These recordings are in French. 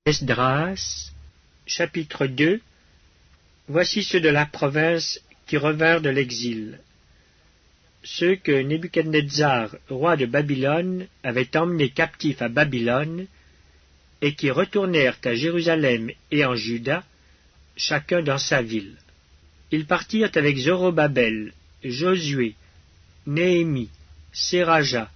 Esdras, chapitre 2. Voici ceux de la province qui revinrent de l'exil. Ceux que Nebuchadnezzar, roi de Babylone, avait emmenés captifs à Babylone, et qui retournèrent à Jérusalem et en Juda, chacun dans sa ville. Ils partirent avec Zorobabel, Josué, Néhémie, Séraja,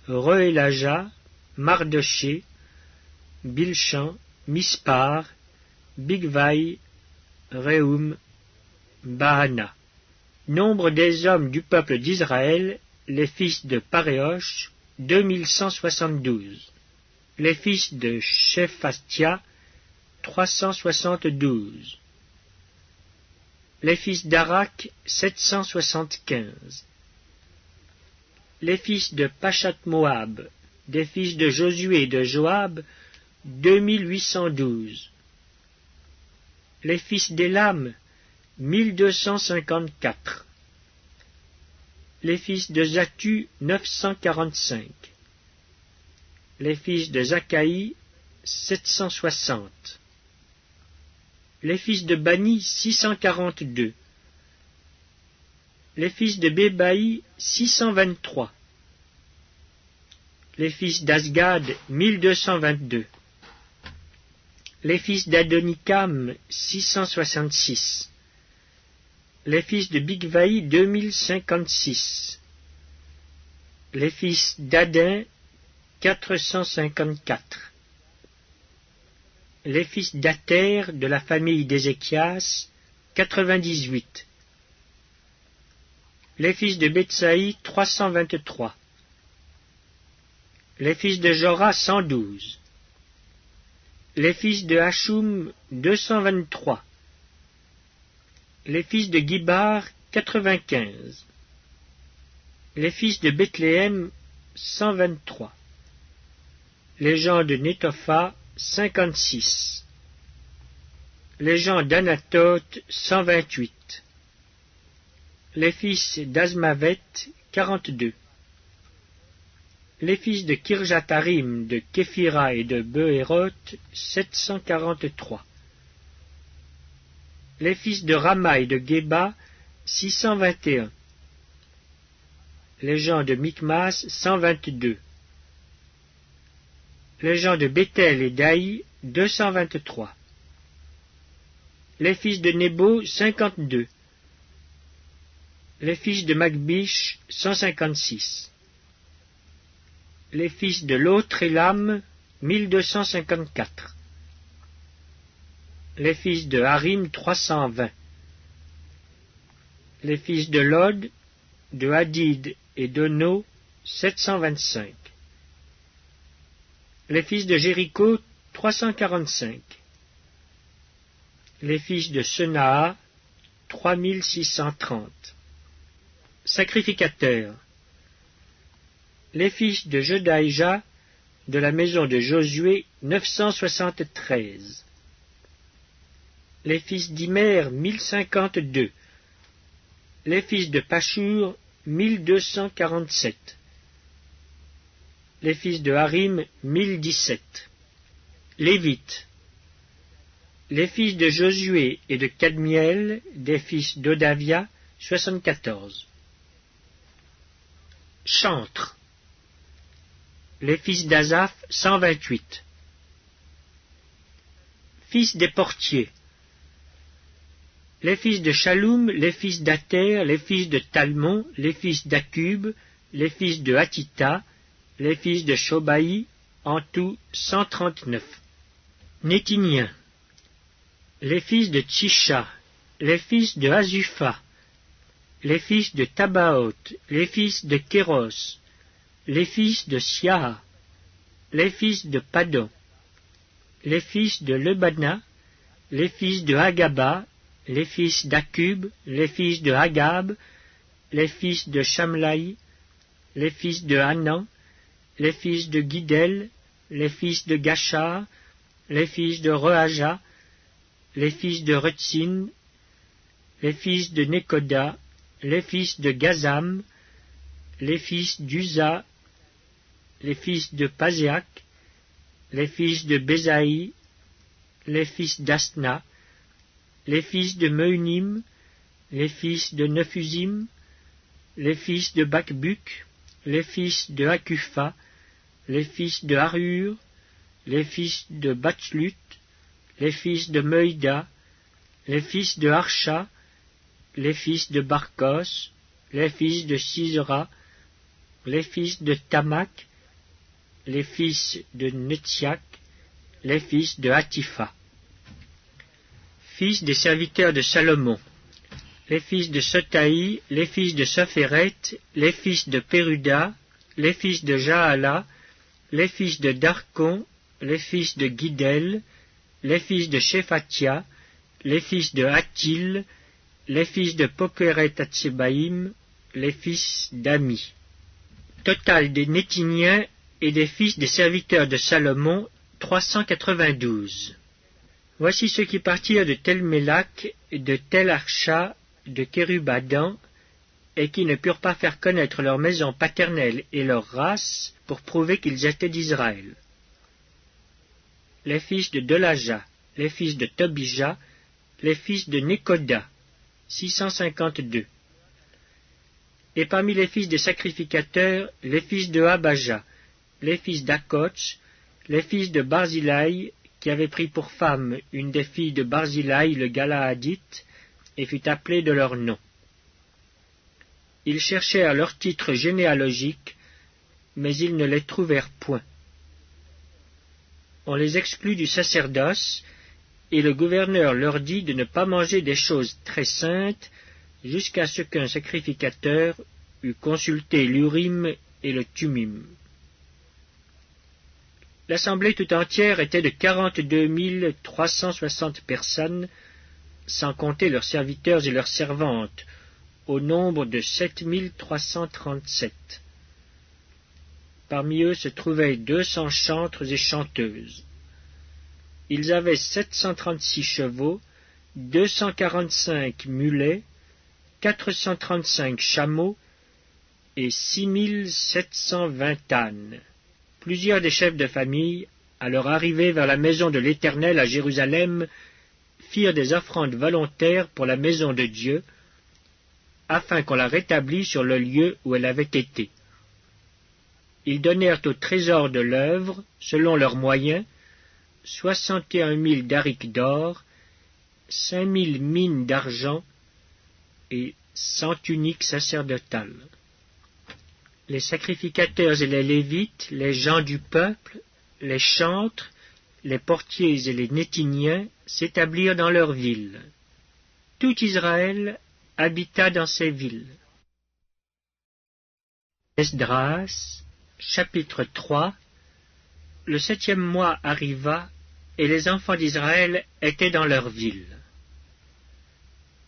Reélaja, Mardoché, Bilshan, Mispar, Bigvaï, Réhum, Baana. Nombre des hommes du peuple d'Israël, les fils de Paréosh, 2172. Les fils de Shephastia, 372. Les fils d'Arak, 775. Les fils de Pachat-Moab, des fils de Josué et de Joab, 2812. Les fils d'Élam, 1254. Les fils de Zatu, 945. Les fils de Zakaï, 760. Les fils de Bani, 642. Les fils de Bébaï, 623. Les fils d'Asgad, 1222. Les fils d'Adonikam, 666. Les fils de Bigvaï, 2056. Les fils d'Adin, 454. Les fils d'Ater de la famille d'Ézéchias, 98. Les fils de Betsaï, 323. Les fils de Jora, 112. Les fils de Hachum, 223. Les fils de Gibar, 95. Les fils de Bethléem, 123. Les gens de Netopha, 56. Les gens d'Anatote, 128. Les fils d'Azmavet, 42. Les fils de Kirjatharim, de Képhira et de Beéroth, 743. Les fils de Rama et de Géba, 621. Les gens de Michmas, 122. Les gens de Béthel et d'Aï, 223. Les fils de Nebo, 52. Les fils de Magbish, 156. Les fils de l'autre Élam, 1254. Les fils de Harim, 320. Les fils de Lod, de Hadid et d'Ono, 725. Les fils de Jéricho, 345. Les fils de Senaa, 3630. Sacrificateurs. Les fils de Jedaïja, de la maison de Josué, 973. Les fils d'Imer, 1052. Les fils de Pashur, 1247. Les fils de Harim, 1017. Lévites. Les fils de Josué et de Cadmiel, des fils d'Odavia, 74. Chantres. Les fils d'Azaph, 128. Fils des portiers. Les fils de Shaloum, les fils d'Ater, les fils de Talmon, les fils d'Akub, les fils de Hatita, les fils de Shobaï, en tout 139. Nétiniens. Les fils de Tchisha, les fils de Azupha, les fils de Tabaoth, les fils de Kéros, les fils de Siaha, les fils de Padon, les fils de Lebana, les fils de Hagaba, les fils d'Akub, les fils de Hagab, les fils de Shamlaï, les fils de Hanan, les fils de Guidel, les fils de Gachar, les fils de Rehaja, les fils de Retsin, les fils de Nekoda, les fils de Gazam, les fils d'Uza, les fils de Paséac, les fils de Bézaï, les fils d'Asna, les fils de Meunim, les fils de Nephusim, les fils de Bakbuk, les fils de Hakupha, les fils de Harur, les fils de Batslut, les fils de Meuida, les fils de Harsha, les fils de Barkos, les fils de Sisera, les fils de Tamak, les fils de Netziak, les fils de Hatifa. Fils des serviteurs de Salomon, les fils de Sotaï, les fils de Sophéret, les fils de Péruda, les fils de Jaala, les fils de Darkon, les fils de Guidel, les fils de Shephatia, les fils de Hatil, les fils de Pokeret-Hatsebaïm, les fils d'Ami. Total des Nétiniens et des fils des serviteurs de Salomon, 392. Voici ceux qui partirent de Tel-Mélak, de Tel-Archa, de Kérubadan, et qui ne purent pas faire connaître leur maison paternelle et leur race pour prouver qu'ils étaient d'Israël. Les fils de Delaja, les fils de Tobija, les fils de Nekoda, 652. Et parmi les fils des sacrificateurs, les fils de Abaja, les fils d'Akoch, les fils de Barzilai, qui avait pris pour femme une des filles de Barzilai le Galaadite, et fut appelé de leur nom. Ils cherchèrent leur titre généalogique, mais ils ne les trouvèrent point. On les exclut du sacerdoce, et le gouverneur leur dit de ne pas manger des choses très saintes jusqu'à ce qu'un sacrificateur eût consulté l'Urim et le Tumim. L'assemblée tout entière était de 42 360 personnes, sans compter leurs serviteurs et leurs servantes, au nombre de 7 337. Parmi eux se trouvaient 200 chantres et chanteuses. Ils avaient 736 chevaux, 245 mulets, 435 chameaux et 6720 ânes. Plusieurs des chefs de famille, à leur arrivée vers la maison de l'Éternel à Jérusalem, firent des offrandes volontaires pour la maison de Dieu, afin qu'on la rétablît sur le lieu où elle avait été. Ils donnèrent au trésor de l'œuvre, selon leurs moyens, 61 000 darics d'or, 5 000 mines d'argent et 100 tuniques sacerdotales. Les sacrificateurs et les Lévites, les gens du peuple, les chantres, les portiers et les Nétiniens s'établirent dans leurs villes. Tout Israël habita dans ces villes. Esdras, chapitre 3. Le 7e mois arriva, et les enfants d'Israël étaient dans leurs villes.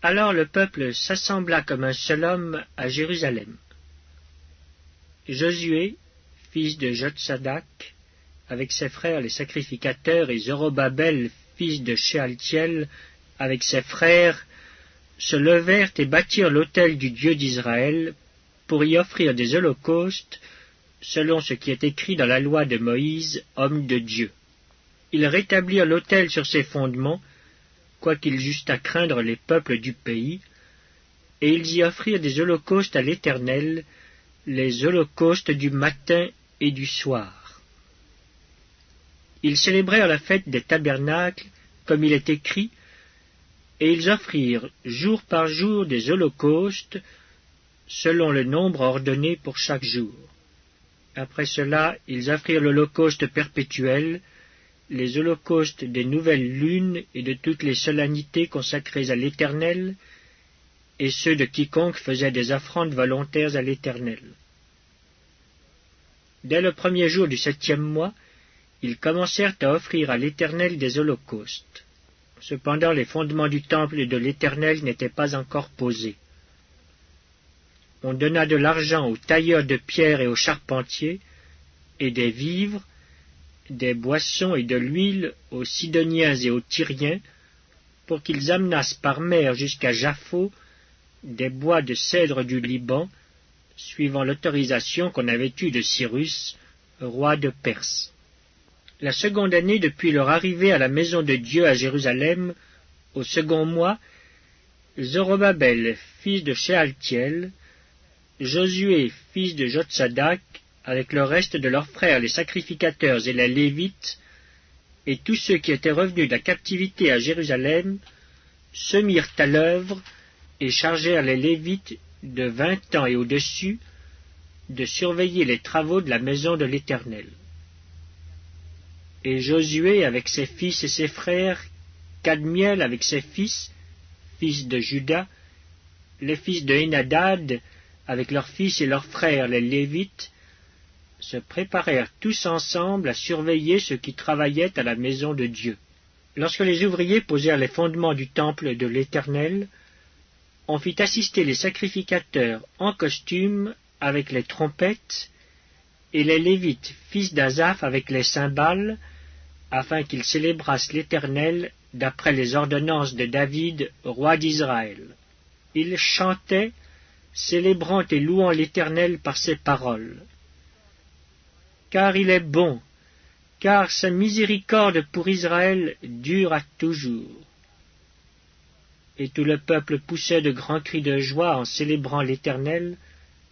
Alors le peuple s'assembla comme un seul homme à Jérusalem. Josué, fils de Jotsadak, avec ses frères les sacrificateurs, et Zorobabel, fils de Shealtiel, avec ses frères, se levèrent et bâtirent l'autel du Dieu d'Israël pour y offrir des holocaustes, selon ce qui est écrit dans la loi de Moïse, homme de Dieu. Ils rétablirent l'autel sur ses fondements, quoiqu'ils eussent à craindre les peuples du pays, et ils y offrirent des holocaustes à l'Éternel, les holocaustes du matin et du soir. Ils célébrèrent la fête des tabernacles, comme il est écrit, et ils offrirent jour par jour des holocaustes, selon le nombre ordonné pour chaque jour. Après cela, ils offrirent l'holocauste perpétuel, les holocaustes des nouvelles lunes et de toutes les solennités consacrées à l'Éternel, et ceux de quiconque faisait des offrandes volontaires à l'Éternel. Dès le premier jour du 7e mois, ils commencèrent à offrir à l'Éternel des holocaustes. Cependant, les fondements du temple de l'Éternel n'étaient pas encore posés. On donna de l'argent aux tailleurs de pierre et aux charpentiers, et des vivres, des boissons et de l'huile aux Sidoniens et aux Tyriens, pour qu'ils amenassent par mer jusqu'à Japhos des bois de cèdre du Liban, suivant l'autorisation qu'on avait eue de Cyrus, roi de Perse. La seconde année depuis leur arrivée à la maison de Dieu à Jérusalem, au second mois, Zorobabel, fils de Shealtiel, Josué, fils de Jotsadak, avec le reste de leurs frères les sacrificateurs et les Lévites, et tous ceux qui étaient revenus de la captivité à Jérusalem, se mirent à l'œuvre et chargèrent les Lévites de 20 ans et au-dessus de surveiller les travaux de la maison de l'Éternel. Et Josué avec ses fils et ses frères, Kadmiel avec ses fils de Juda, les fils de Henadad avec leurs fils et leurs frères les Lévites, se préparèrent tous ensemble à surveiller ceux qui travaillaient à la maison de Dieu. Lorsque les ouvriers posèrent les fondements du temple de l'Éternel, on fit assister les sacrificateurs en costume avec les trompettes, et les Lévites, fils d'Asaph, avec les cymbales, afin qu'ils célébrassent l'Éternel d'après les ordonnances de David, roi d'Israël. Ils chantaient, célébrant et louant l'Éternel par ses paroles. Car il est bon, car sa miséricorde pour Israël dure à toujours. Et tout le peuple poussait de grands cris de joie en célébrant l'Éternel,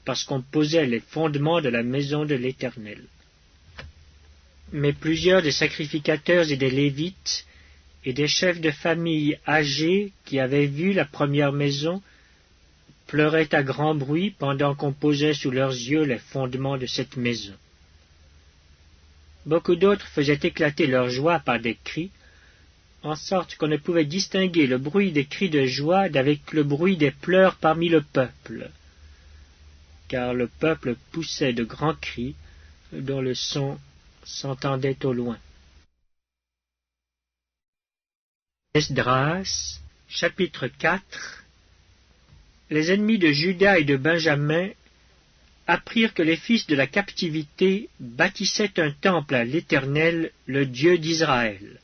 parce qu'on posait les fondements de la maison de l'Éternel. Mais plusieurs des sacrificateurs et des Lévites, et des chefs de famille âgés qui avaient vu la première maison, pleuraient à grand bruit pendant qu'on posait sous leurs yeux les fondements de cette maison. Beaucoup d'autres faisaient éclater leur joie par des cris, en sorte qu'on ne pouvait distinguer le bruit des cris de joie d'avec le bruit des pleurs parmi le peuple, car le peuple poussait de grands cris, dont le son s'entendait au loin. Esdras, chapitre 4. Les ennemis de Juda et de Benjamin apprirent que les fils de la captivité bâtissaient un temple à l'Éternel, le Dieu d'Israël.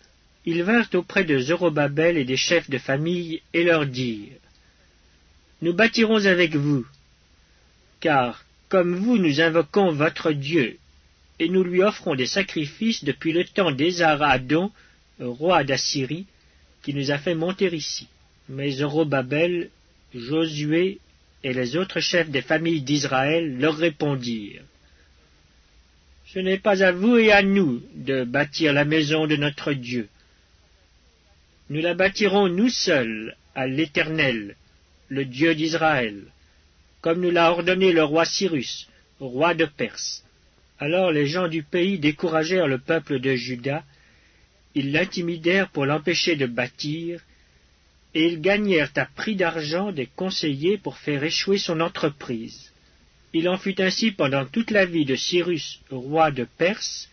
Ils vinrent auprès de Zorobabel et des chefs de famille et leur dirent : Nous bâtirons avec vous, car, comme vous, nous invoquons votre Dieu, et nous lui offrons des sacrifices depuis le temps d'Esarhaddon, roi d'Assyrie, qui nous a fait monter ici. Mais Zorobabel, Josué et les autres chefs des familles d'Israël leur répondirent : Ce n'est pas à vous et à nous de bâtir la maison de notre Dieu. Nous la bâtirons nous seuls à l'Éternel, le Dieu d'Israël, comme nous l'a ordonné le roi Cyrus, roi de Perse. Alors les gens du pays découragèrent le peuple de Juda, ils l'intimidèrent pour l'empêcher de bâtir, et ils gagnèrent à prix d'argent des conseillers pour faire échouer son entreprise. Il en fut ainsi pendant toute la vie de Cyrus, roi de Perse,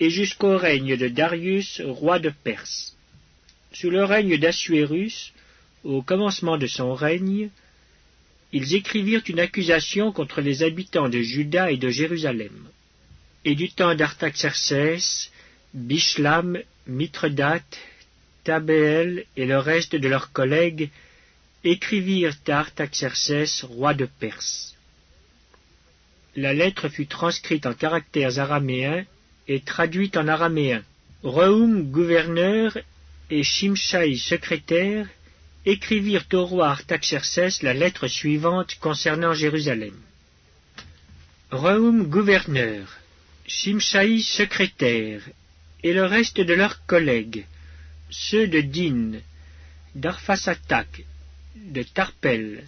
et jusqu'au règne de Darius, roi de Perse. Sous le règne d'Assuérus, au commencement de son règne, ils écrivirent une accusation contre les habitants de Juda et de Jérusalem. Et du temps d'Artaxerxès, Bishlam, Mithredate, Tabéel et le reste de leurs collègues écrivirent à Artaxerxès, roi de Perse. La lettre fut transcrite en caractères araméens et traduite en araméen. Rehum, gouverneur, et Shimshaï, secrétaire, écrivirent au roi Artaxerxès la lettre suivante concernant Jérusalem. Rehum, gouverneur, Shimshaï, secrétaire, et le reste de leurs collègues, ceux de Din, d'Arphasatak, de Tarpel,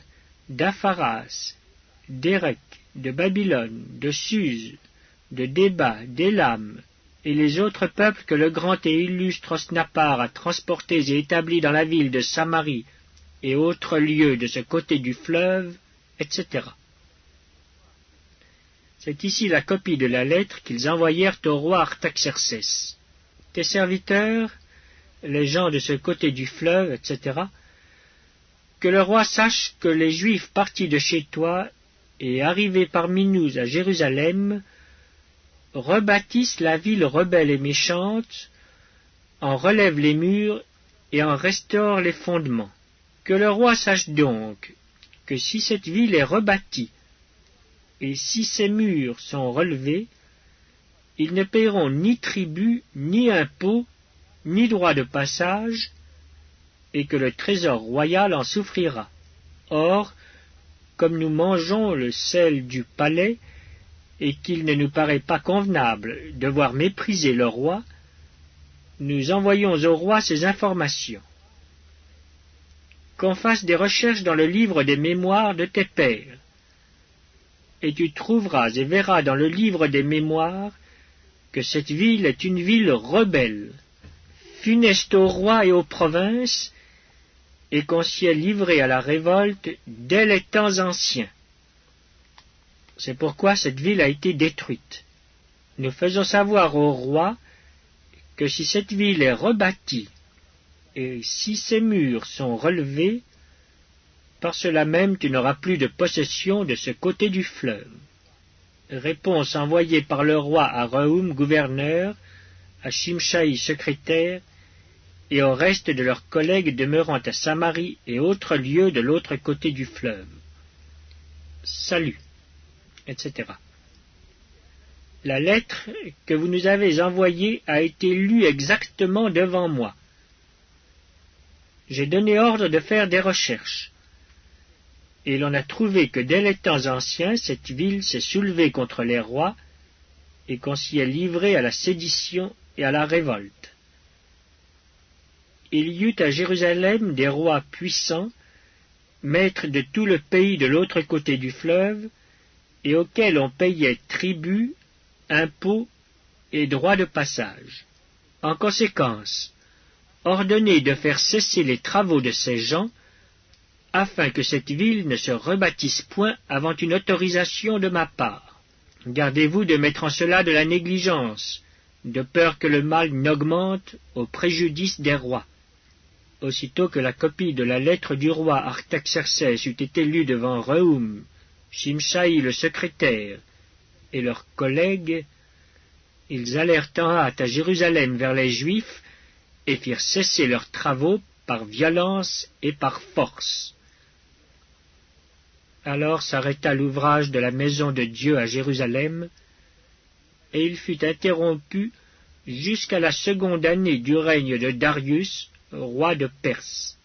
d'Apharas, d'Érec, de Babylone, de Suse, de Déba, d'Élam, et les autres peuples que le grand et illustre Osnappar a transportés et établis dans la ville de Samarie et autres lieux de ce côté du fleuve, etc. C'est ici la copie de la lettre qu'ils envoyèrent au roi Artaxerxès. Tes serviteurs, les gens de ce côté du fleuve, etc., que le roi sache que les Juifs partis de chez toi et arrivés parmi nous à Jérusalem rebâtissent la ville rebelle et méchante, en relèvent les murs et en restaurent les fondements. Que le roi sache donc que si cette ville est rebâtie, et si ses murs sont relevés, ils ne paieront ni tribut, ni impôt, ni droit de passage, et que le trésor royal en souffrira. Or, comme nous mangeons le sel du palais, et qu'il ne nous paraît pas convenable de voir mépriser le roi, nous envoyons au roi ces informations. Qu'on fasse des recherches dans le livre des mémoires de tes pères, et tu trouveras et verras dans le livre des mémoires que cette ville est une ville rebelle, funeste au roi et aux provinces, et qu'on s'y est livré à la révolte dès les temps anciens. C'est pourquoi cette ville a été détruite. Nous faisons savoir au roi que si cette ville est rebâtie, et si ses murs sont relevés, par cela même tu n'auras plus de possession de ce côté du fleuve. Réponse envoyée par le roi à Rehum, gouverneur, à Shimshai, secrétaire, et au reste de leurs collègues demeurant à Samarie et autres lieux de l'autre côté du fleuve. Salut, etc. La lettre que vous nous avez envoyée a été lue exactement devant moi. J'ai donné ordre de faire des recherches, et l'on a trouvé que dès les temps anciens, cette ville s'est soulevée contre les rois, et qu'on s'y est livré à la sédition et à la révolte. Il y eut à Jérusalem des rois puissants, maîtres de tout le pays de l'autre côté du fleuve, et auxquels on payait tribut, impôts et droits de passage. En conséquence, ordonnez de faire cesser les travaux de ces gens, afin que cette ville ne se rebâtisse point avant une autorisation de ma part. Gardez-vous de mettre en cela de la négligence, de peur que le mal n'augmente au préjudice des rois. Aussitôt que la copie de la lettre du roi Artaxerxès eut été lue devant Rehum, Shimshai le secrétaire, et leurs collègues, ils allèrent en hâte à Jérusalem vers les Juifs, et firent cesser leurs travaux par violence et par force. Alors s'arrêta l'ouvrage de la maison de Dieu à Jérusalem, et il fut interrompu jusqu'à la seconde année du règne de Darius, roi de Perse.